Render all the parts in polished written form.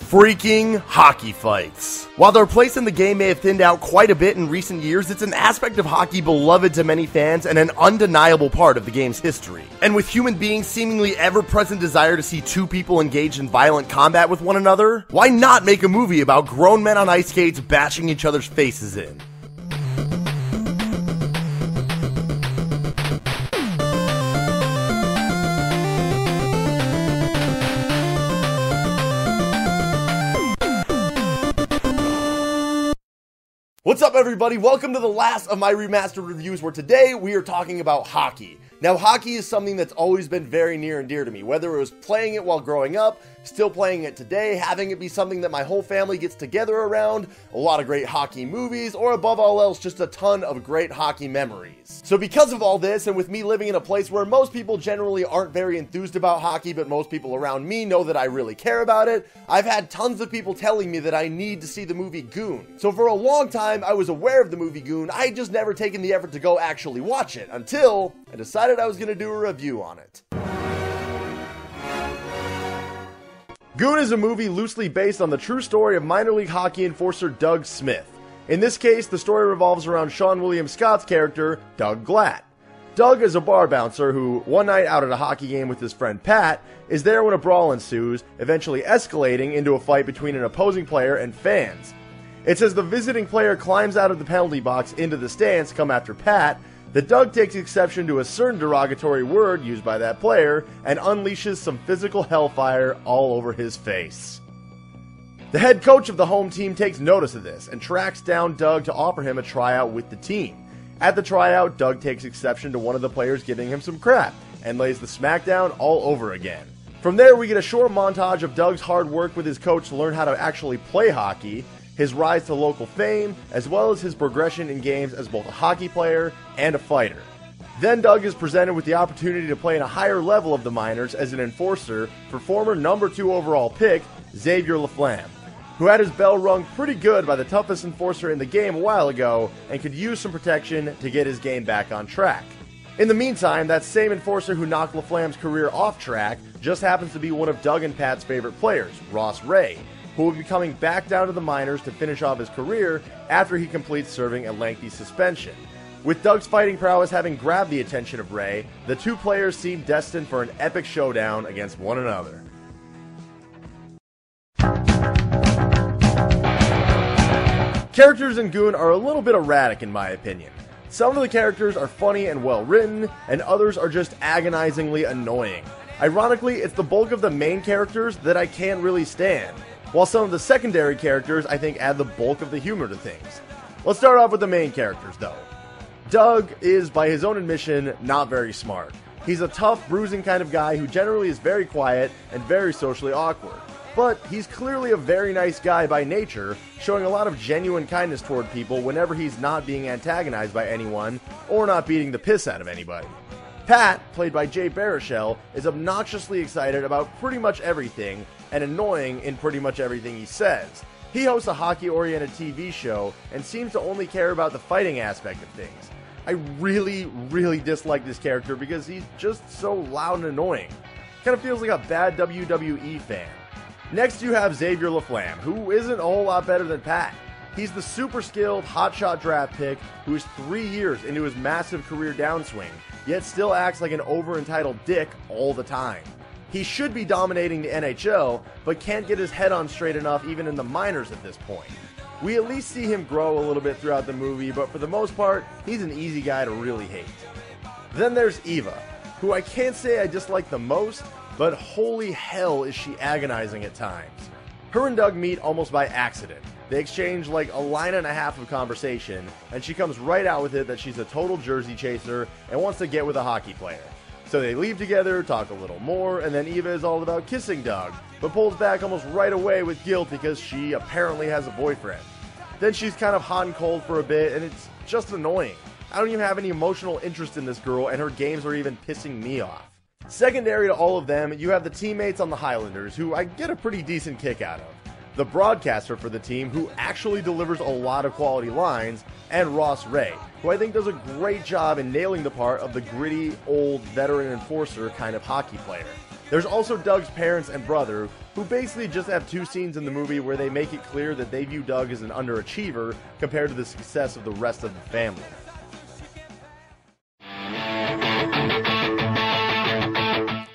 freaking hockey fights. While their place in the game may have thinned out quite a bit in recent years, it's an aspect of hockey beloved to many fans and an undeniable part of the game's history. And with human beings' seemingly ever-present desire to see two people engaged in violent combat with one another, why not make a movie about grown men on ice skates bashing each other's faces in? What's up, everybody? Welcome to the last of my remastered reviews, where today we are talking about hockey. Now, hockey is something that's always been very near and dear to me, whether it was playing it while growing up, still playing it today, having it be something that my whole family gets together around, a lot of great hockey movies, or above all else, just a ton of great hockey memories. So because of all this, and with me living in a place where most people generally aren't very enthused about hockey, but most people around me know that I really care about it, I've had tons of people telling me that I need to see the movie Goon. So for a long time, I was aware of the movie Goon, I had just never taken the effort to go actually watch it, until I decided I was going to do a review on it. Goon is a movie loosely based on the true story of minor league hockey enforcer Doug Smith. In this case, the story revolves around Sean William Scott's character, Doug Glatt. Doug is a bar bouncer who, one night out at a hockey game with his friend Pat, is there when a brawl ensues, eventually escalating into a fight between an opposing player and fans. It's as the visiting player climbs out of the penalty box into the stands to come after Pat, that Doug takes exception to a certain derogatory word used by that player and unleashes some physical hellfire all over his face. The head coach of the home team takes notice of this and tracks down Doug to offer him a tryout with the team. At the tryout, Doug takes exception to one of the players giving him some crap and lays the smackdown all over again. From there, we get a short montage of Doug's hard work with his coach to learn how to actually play hockey, his rise to local fame, as well as his progression in games as both a hockey player and a fighter. Then Doug is presented with the opportunity to play in a higher level of the minors as an enforcer for former number 2 overall pick, Xavier Laflamme, who had his bell rung pretty good by the toughest enforcer in the game a while ago and could use some protection to get his game back on track. In the meantime, that same enforcer who knocked Laflamme's career off track just happens to be one of Doug and Pat's favorite players, Ross Ray, who will be coming back down to the minors to finish off his career after he completes serving a lengthy suspension. With Doug's fighting prowess having grabbed the attention of Ray, the two players seem destined for an epic showdown against one another. Characters in Goon are a little bit erratic in my opinion. Some of the characters are funny and well written, and others are just agonizingly annoying. Ironically, it's the bulk of the main characters that I can't really stand, while some of the secondary characters I think add the bulk of the humor to things. Let's start off with the main characters though. Doug is, by his own admission, not very smart. He's a tough, bruising kind of guy who generally is very quiet and very socially awkward. But he's clearly a very nice guy by nature, showing a lot of genuine kindness toward people whenever he's not being antagonized by anyone or not beating the piss out of anybody. Pat, played by Jay Baruchel, is obnoxiously excited about pretty much everything and annoying in pretty much everything he says. He hosts a hockey-oriented TV show and seems to only care about the fighting aspect of things. I really dislike this character because he's just so loud and annoying. Kind of feels like a bad WWE fan. Next you have Xavier Laflamme, who isn't a whole lot better than Pat. He's the super skilled hotshot draft pick who is 3 years into his massive career downswing, yet still acts like an over-entitled dick all the time. He should be dominating the NHL, but can't get his head on straight enough even in the minors at this point. We at least see him grow a little bit throughout the movie, but for the most part, he's an easy guy to really hate. Then there's Eva, who I can't say I dislike the most, but holy hell is she agonizing at times. Her and Doug meet almost by accident. They exchange like a line and a half of conversation, and she comes right out with it that she's a total jersey chaser and wants to get with a hockey player. So they leave together, talk a little more, and then Eva is all about kissing Doug, but pulls back almost right away with guilt because she apparently has a boyfriend. Then she's kind of hot and cold for a bit, and it's just annoying. I don't even have any emotional interest in this girl, and her games are even pissing me off. Secondary to all of them, you have the teammates on the Highlanders, who I get a pretty decent kick out of. The broadcaster for the team, who actually delivers a lot of quality lines, and Ross Ray, who I think does a great job in nailing the part of the gritty, old, veteran enforcer kind of hockey player. There's also Doug's parents and brother, who basically just have two scenes in the movie where they make it clear that they view Doug as an underachiever compared to the success of the rest of the family.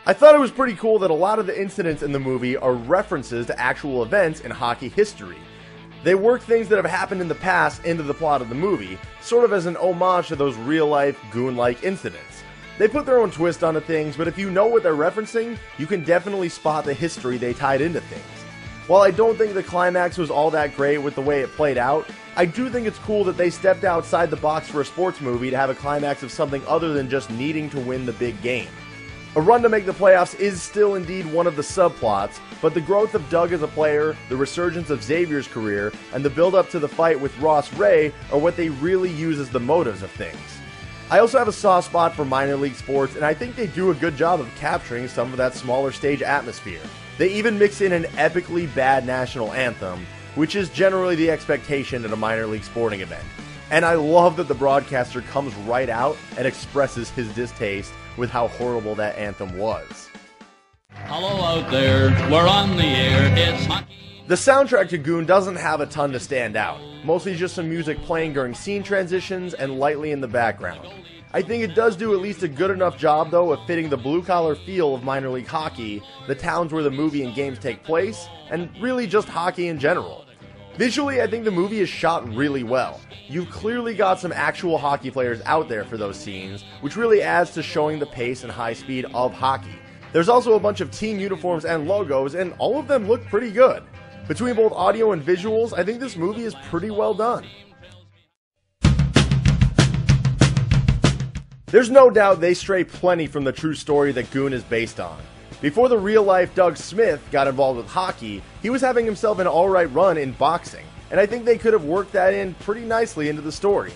I thought it was pretty cool that a lot of the incidents in the movie are references to actual events in hockey history. They work things that have happened in the past into the plot of the movie, sort of as an homage to those real-life, Goon-like incidents. They put their own twist onto things, but if you know what they're referencing, you can definitely spot the history they tied into things. While I don't think the climax was all that great with the way it played out, I do think it's cool that they stepped outside the box for a sports movie to have a climax of something other than just needing to win the big game. A run to make the playoffs is still indeed one of the subplots, but the growth of Doug as a player, the resurgence of Xavier's career, and the build-up to the fight with Ross Ray are what they really use as the motives of things. I also have a soft spot for minor league sports, and I think they do a good job of capturing some of that smaller stage atmosphere. They even mix in an epically bad national anthem, which is generally the expectation at a minor league sporting event. And I love that the broadcaster comes right out and expresses his distaste with how horrible that anthem was. Hello out there, we're on the air, it's hockey. The soundtrack to Goon doesn't have a ton to stand out, mostly just some music playing during scene transitions and lightly in the background. I think it does do at least a good enough job though of fitting the blue-collar feel of minor league hockey, the towns where the movie and games take place, and really just hockey in general. Visually, I think the movie is shot really well. You've clearly got some actual hockey players out there for those scenes, which really adds to showing the pace and high speed of hockey. There's also a bunch of team uniforms and logos, and all of them look pretty good. Between both audio and visuals, I think this movie is pretty well done. There's no doubt they stray plenty from the true story that Goon is based on. Before the real-life Doug Smith got involved with hockey, he was having himself an alright run in boxing, and I think they could have worked that in pretty nicely into the story.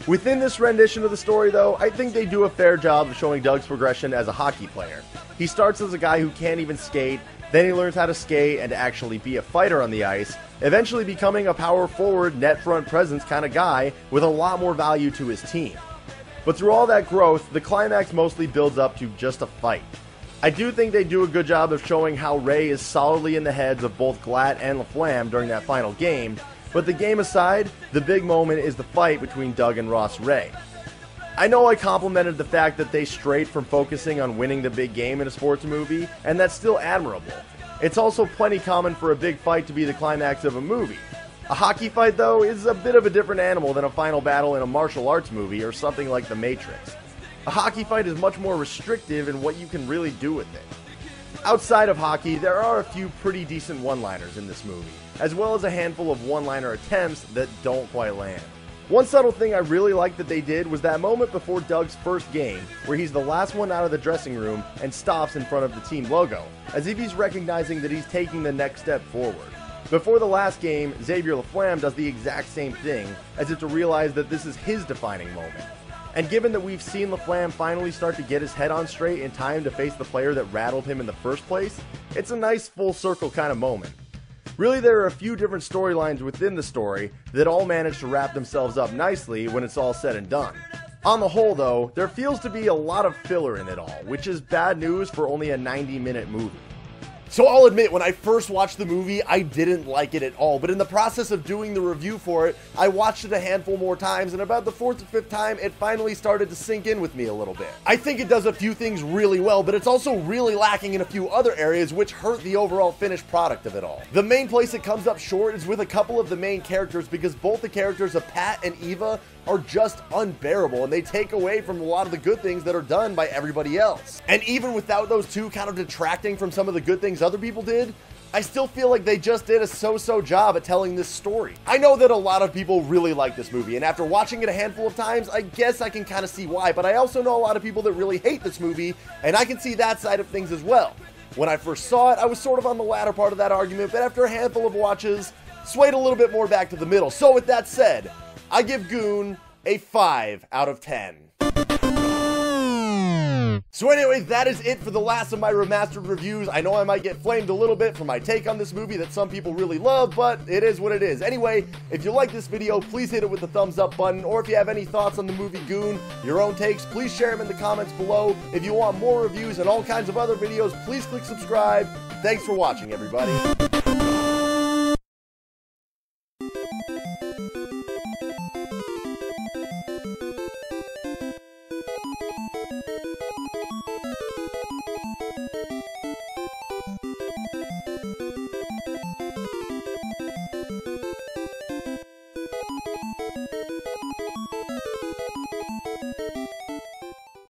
Within this rendition of the story, though, I think they do a fair job of showing Doug's progression as a hockey player. He starts as a guy who can't even skate, then he learns how to skate and to actually be a fighter on the ice, eventually becoming a power forward, net front presence kind of guy with a lot more value to his team. But through all that growth, the climax mostly builds up to just a fight. I do think they do a good job of showing how Ray is solidly in the heads of both Glatt and LaFlamme during that final game, but the game aside, the big moment is the fight between Doug and Ross Ray. I know I complimented the fact that they strayed from focusing on winning the big game in a sports movie, and that's still admirable. It's also plenty common for a big fight to be the climax of a movie. A hockey fight, though, is a bit of a different animal than a final battle in a martial arts movie or something like The Matrix. A hockey fight is much more restrictive in what you can really do with it. Outside of hockey, there are a few pretty decent one-liners in this movie, as well as a handful of one-liner attempts that don't quite land. One subtle thing I really liked that they did was that moment before Doug's first game, where he's the last one out of the dressing room and stops in front of the team logo, as if he's recognizing that he's taking the next step forward. Before the last game, Xavier LaFlamme does the exact same thing, as if to realize that this is his defining moment. And given that we've seen LaFlamme finally start to get his head on straight in time to face the player that rattled him in the first place, it's a nice full circle kind of moment. Really, there are a few different storylines within the story that all manage to wrap themselves up nicely when it's all said and done. On the whole, though, there feels to be a lot of filler in it all, which is bad news for only a 90-minute movie. So I'll admit, when I first watched the movie, I didn't like it at all, but in the process of doing the review for it, I watched it a handful more times, and about the 4th or 5th time, it finally started to sink in with me a little bit. I think it does a few things really well, but it's also really lacking in a few other areas which hurt the overall finished product of it all. The main place it comes up short is with a couple of the main characters, because both the characters of Pat and Eva are just unbearable, and they take away from a lot of the good things that are done by everybody else. And even without those two kind of detracting from some of the good things other people did, I still feel like they just did a so-so job at telling this story. I know that a lot of people really like this movie, and after watching it a handful of times, I guess I can kind of see why, but I also know a lot of people that really hate this movie, and I can see that side of things as well. When I first saw it, I was sort of on the latter part of that argument, but after a handful of watches, swayed a little bit more back to the middle. So with that said, I give Goon a 5 out of 10. So anyway, that is it for the last of my remastered reviews. I know I might get flamed a little bit for my take on this movie that some people really love, but it is what it is. Anyway, if you like this video, please hit it with the thumbs up button, or if you have any thoughts on the movie Goon, your own takes, please share them in the comments below. If you want more reviews and all kinds of other videos, please click subscribe. Thanks for watching, everybody.